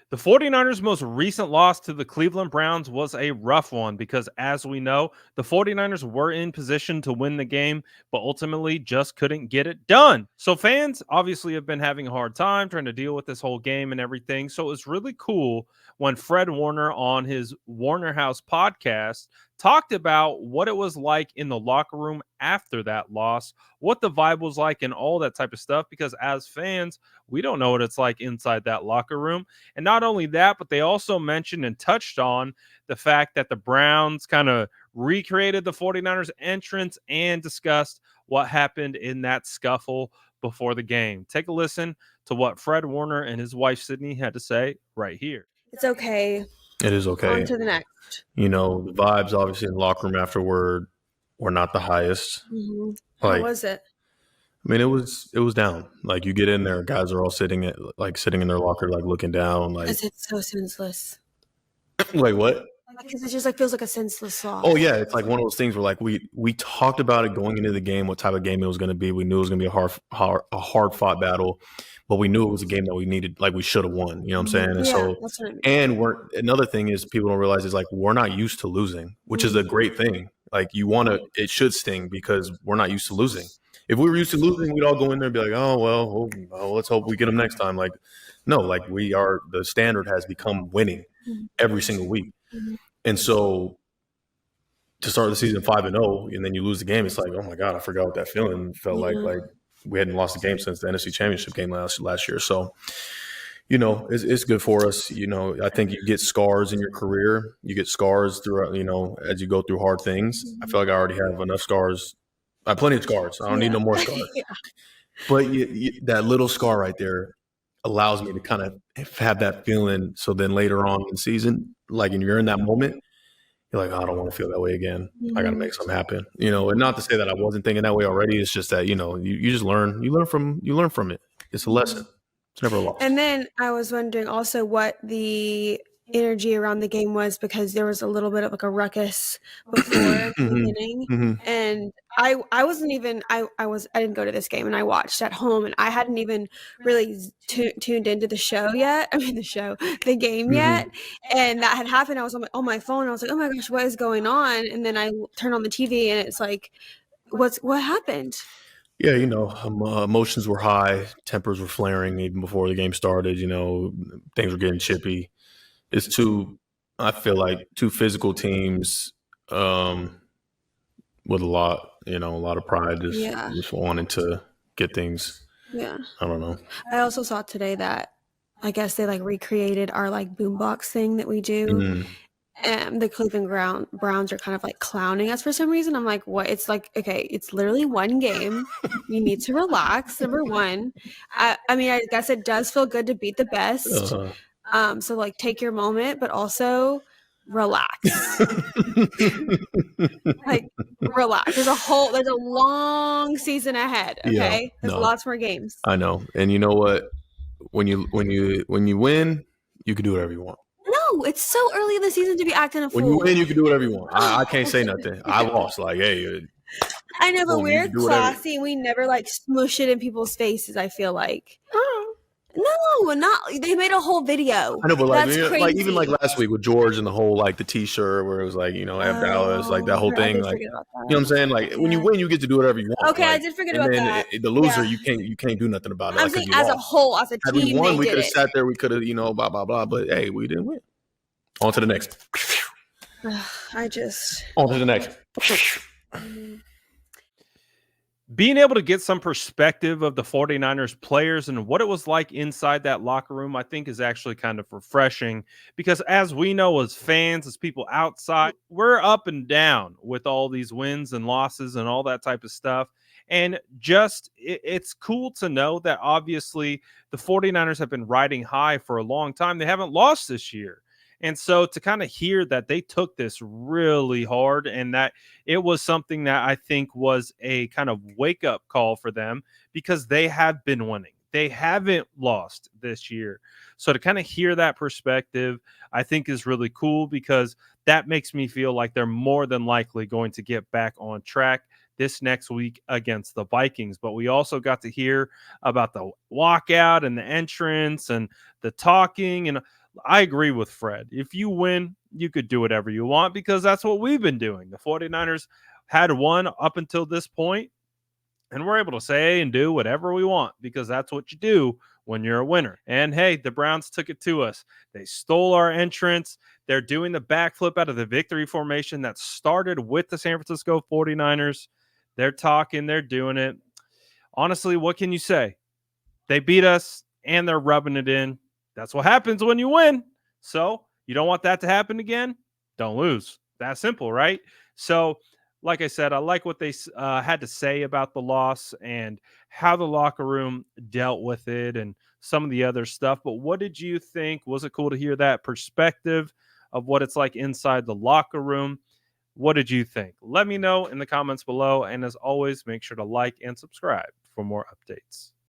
The 49ers' most recent loss to the Cleveland Browns was a rough one because, as we know, the 49ers were in position to win the game, but ultimately just couldn't get it done. So, fans obviously have been having a hard time trying to deal with this whole game and everything. So, it was really cool when Fred Warner on his Warner House podcast talked about what it was like in the locker room after that loss, what the vibe was like, and all that type of stuff. Because, as fans, we don't know what it's like inside that locker room. And not only that, but they also mentioned and touched on the fact that the Browns kind of recreated the 49ers entrance and discussed what happened in that scuffle before the game. Take a listen to what Fred Warner and his wife Sydney had to say right here. It's okay. It is okay. On to the next. You know, the vibes obviously in the locker room afterward were not the highest. Mm-hmm. How was it? I mean, it was down. Like, you get in there, guys are all sitting in their locker, like looking down. Like, it's so senseless. Like what? Because it just like feels like a senseless loss. Oh yeah, it's like one of those things where like we talked about it going into the game, what type of game it was going to be. We knew it was going to be a hard fought battle, but we knew it was a game that we needed, like we should have won. You know what I'm saying? And that's what I mean. another thing is people don't realize is like we're not used to losing, which is a great thing. Like it should sting because we're not used to losing. If we were used to losing, we'd all go in there and be like, oh, well, let's hope we get them next time. Like, no, like the standard has become winning every single week. Mm-hmm. And so to start the season 5-0 and then you lose the game, it's like, oh my God, I forgot what that feeling felt like. Like we hadn't lost a game since the NFC Championship game last year. So, you know, it's good for us. You know, I think you get scars in your career. You get scars throughout, you know, as you go through hard things. I feel like I already have enough scars. I have plenty of scars. I don't need no more scars. But that little scar right there allows me to kind of have that feeling. So then later on in the season, like, and you're in that moment, you're like, oh, I don't want to feel that way again. I got to make something happen, you know. And not to say that I wasn't thinking that way already. It's just that, you know, you just learn. You learn from it. It's a lesson. It's never a loss. And then I was wondering also what the energy around the game was, because there was a little bit of like a ruckus before the beginning, and I wasn't even I didn't go to this game, and I watched at home, and I hadn't even really tuned into the game yet, and that had happened. I was on my phone. I was like, oh my gosh, what is going on? And then I turned on the TV, and it's like, what happened? Yeah, you know, emotions were high, tempers were flaring even before the game started. You know, things were getting chippy. I feel like two physical teams with a lot of pride, just wanting to get things. Yeah. I don't know. I also saw today that I guess they like recreated our like boombox thing that we do. And the Cleveland Browns are kind of like clowning us for some reason. I'm like, what? It's like, okay, it's literally one game. You need to relax. Number one. I mean, I guess it does feel good to beat the best. So like take your moment, but also relax. Like relax. There's a long season ahead. Okay. There's lots more games. I know. And you know what? When you win, you can do whatever you want. No, it's so early in the season to be acting a fool. When you win, you can do whatever you want. I can't say nothing. I lost. Like, hey. I know, but we're classy and we never like smush it in people's faces, I feel like. No, not. They made a whole video. I know, but like even like last week with George and the whole like the T-shirt where it was like, you know, F Dallas, like that whole thing. Like, you know what I'm saying? Like when you win, you get to do whatever you want. Okay, like, I did forget about that. The loser, you can't do nothing about it. I'm saying as a whole, as a team, had we won, we could have sat there. We could have, you know, blah blah blah. But hey, we didn't win. On to the next. On to the next. Being able to get some perspective of the 49ers players and what it was like inside that locker room, I think is actually kind of refreshing, because as we know, as fans, as people outside, we're up and down with all these wins and losses and all that type of stuff. And just it's cool to know that obviously the 49ers have been riding high for a long time. They haven't lost this year. And so to kind of hear that they took this really hard and that it was something that I think was a kind of wake up call for them, because they have been winning. They haven't lost this year. So to kind of hear that perspective, I think is really cool, because that makes me feel like they're more than likely going to get back on track this next week against the Vikings. But we also got to hear about the walkout and the entrance and the talking and I agree with Fred. If you win, you could do whatever you want because that's what we've been doing. The 49ers had won up until this point, and we're able to say and do whatever we want because that's what you do when you're a winner. And hey, the Browns took it to us. They stole our entrance. They're doing the backflip out of the victory formation that started with the San Francisco 49ers. They're talking, they're doing it. Honestly, what can you say? They beat us and they're rubbing it in. That's what happens when you win. So you don't want that to happen again? Don't lose. That simple, right? So, like I said, I like what they had to say about the loss and how the locker room dealt with it and some of the other stuff. But what did you think? Was it cool to hear that perspective of what it's like inside the locker room? What did you think? Let me know in the comments below. And as always, make sure to like and subscribe for more updates.